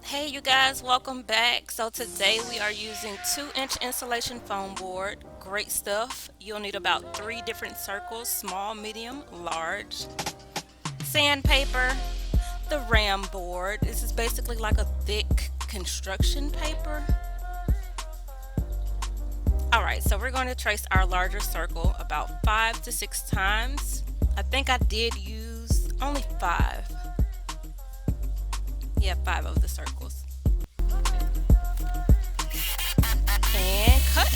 Hey you guys, welcome back. So today we are using 2-inch insulation foam board. Great stuff. You'll need about 3 different circles, small, medium, large. Sandpaper, the ram board. This is basically like a thick construction paper. Alright, so we're going to trace our larger circle about 5 to 6 times. I think I did use only 5. Yeah, 5 of the circles. And cut.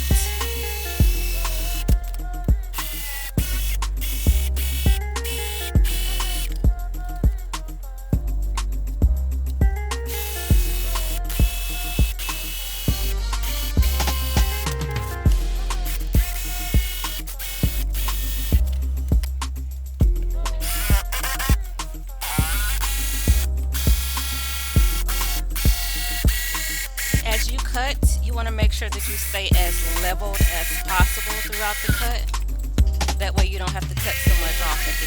As you cut, you want to make sure that you stay as leveled as possible throughout the cut. That way you don't have to cut so much off at the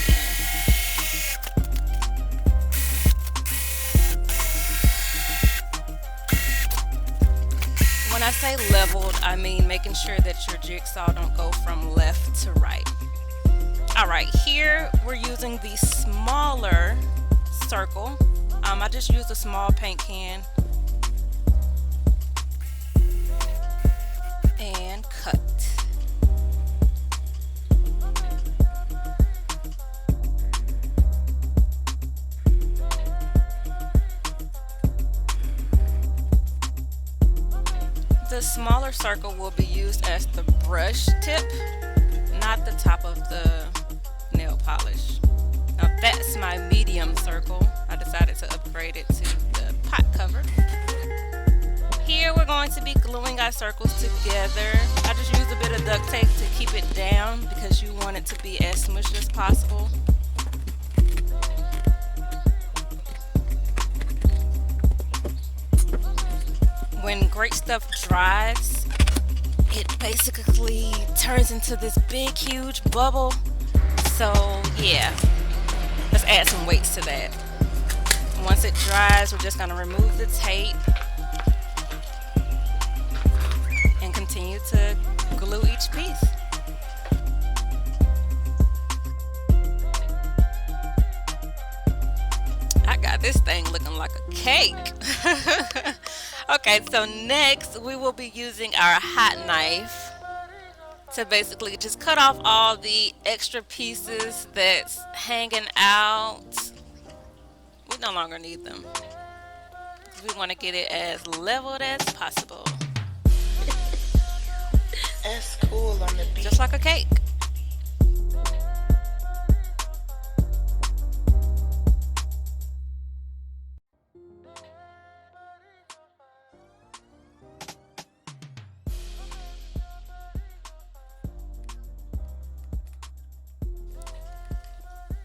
end. When I say leveled, I mean making sure that your jigsaw don't go from left to right. Alright, here we're using the smaller circle. I just used a small paint can and cut. The smaller circle will be used as the brush tip, not the top of the nail polish. Now that's my medium circle. I decided to upgrade it to the pot cover. Here we're going to be gluing our circles together. I just used a bit of duct tape to keep it down because you want it to be as smushed as possible. When great stuff dries, it basically turns into this big huge bubble. So yeah, let's add some weights to that. Once it dries, we're just going to remove the tape and continue to glue each piece. I got this thing looking like a cake. Okay, so next we will be using our hot knife to basically just cut off all the extra pieces that's hanging out. We no longer need them. We want to get it as leveled as possible. That's cool on the beat. Just like a cake.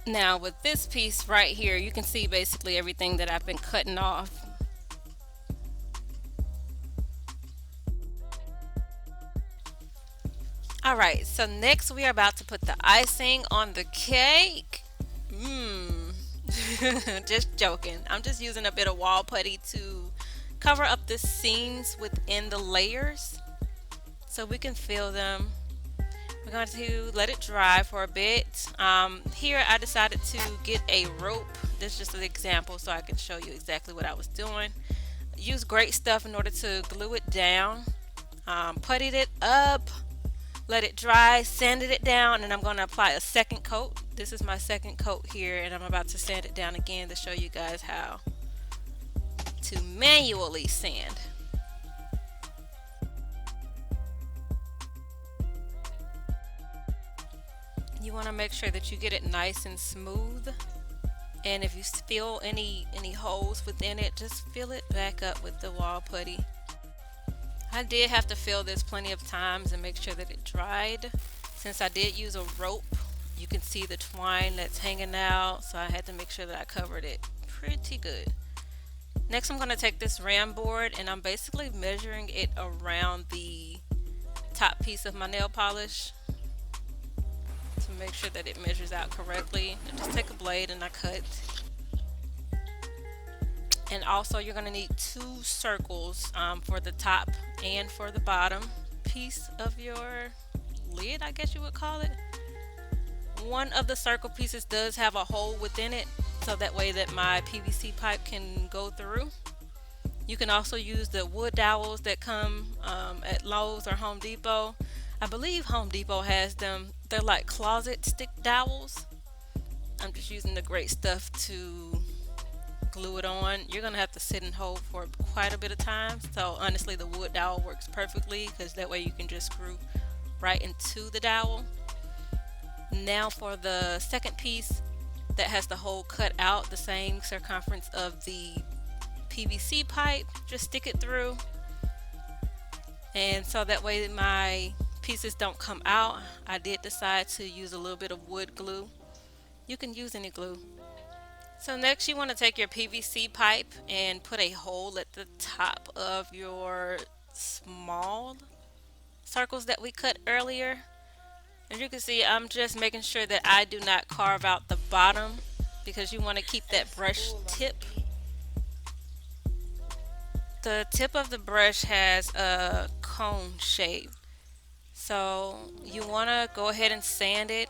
Now with this piece right here, you can see basically everything that I've been cutting off. Alright, so next we are about to put the icing on the cake. Just joking. I'm just using a bit of wall putty to cover up the seams within the layers so we can fill them. We're going to let it dry for a bit. Here I decided to get a rope. This is just an example so I can show you exactly what I was doing. Use great stuff in order to glue it down. Puttied it up, let it dry, sanded it down, and I'm going to apply a second coat. This is my second coat here, and I'm about to sand it down again to show you guys how to manually sand. You want to make sure that you get it nice and smooth, and if you feel any holes within it, just fill it back up with the wall putty. I did have to fill this plenty of times and make sure that it dried. Since I did use a rope, you can see the twine that's hanging out, so I had to make sure that I covered it pretty good. Next I'm going to take this ram board and I'm basically measuring it around the top piece of my nail polish to make sure that it measures out correctly. I just take a blade and I cut. And also you're going to need two circles for the top and for the bottom piece of your lid, I guess you would call it. One of the circle pieces does have a hole within it, so that way that my PVC pipe can go through. You can also use the wood dowels that come at Lowe's or Home Depot. I believe Home Depot has them. They're like closet stick dowels. I'm just using the great stuff to glue it on. You're gonna have to sit and hold for quite a bit of time, so honestly the wood dowel works perfectly because that way you can just screw right into the dowel. Now for the second piece that has the hole cut out the same circumference of the PVC pipe, just stick it through, and so that way my pieces don't come out. I did decide to use a little bit of wood glue. You can use any glue. So next you want to take your PVC pipe and put a hole at the top of your small circles that we cut earlier. As you can see, I'm just making sure that I do not carve out the bottom because you want to keep that brush tip. The tip of the brush has a cone shape, so you want to go ahead and sand it.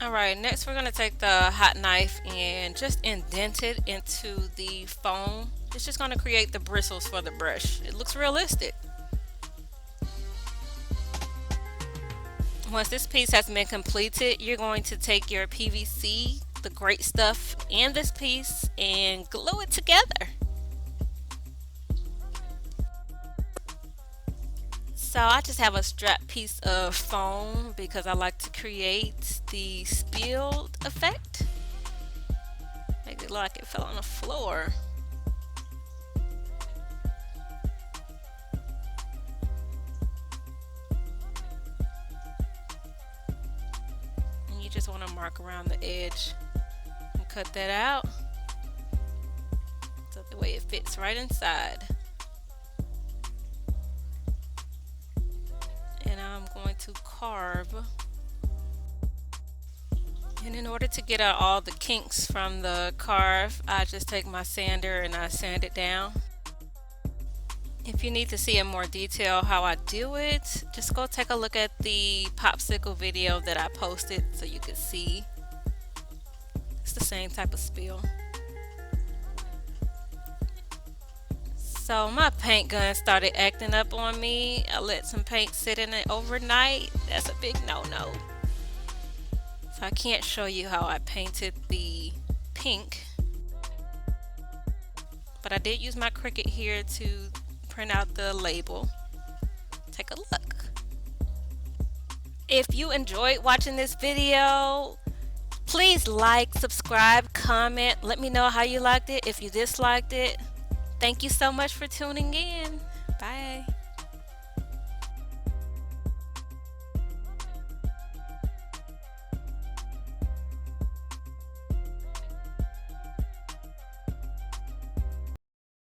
Alright, next we're going to take the hot knife and just indent it into the foam. It's just going to create the bristles for the brush. It looks realistic. Once this piece has been completed, you're going to take your PVC, the great stuff, and this piece and glue it together. So I just have a strap piece of foam because I like to create the spilled effect. Make it look like it fell on the floor. And you just want to mark around the edge and cut that out so the way it fits right inside. And I'm going to carve, and in order to get out all the kinks from the carve, I just take my sander and I sand it down. If you need to see in more detail how I do it, just go take a look at the popsicle video that I posted so you can see. It's the same type of spill. So my paint gun started acting up on me. I let some paint sit in it overnight. That's a big no-no. So I can't show you how I painted the pink. But I did use my Cricut here to print out the label. Take a look. If you enjoyed watching this video, please like, subscribe, comment. Let me know how you liked it. If you disliked it, thank you so much for tuning in. Bye.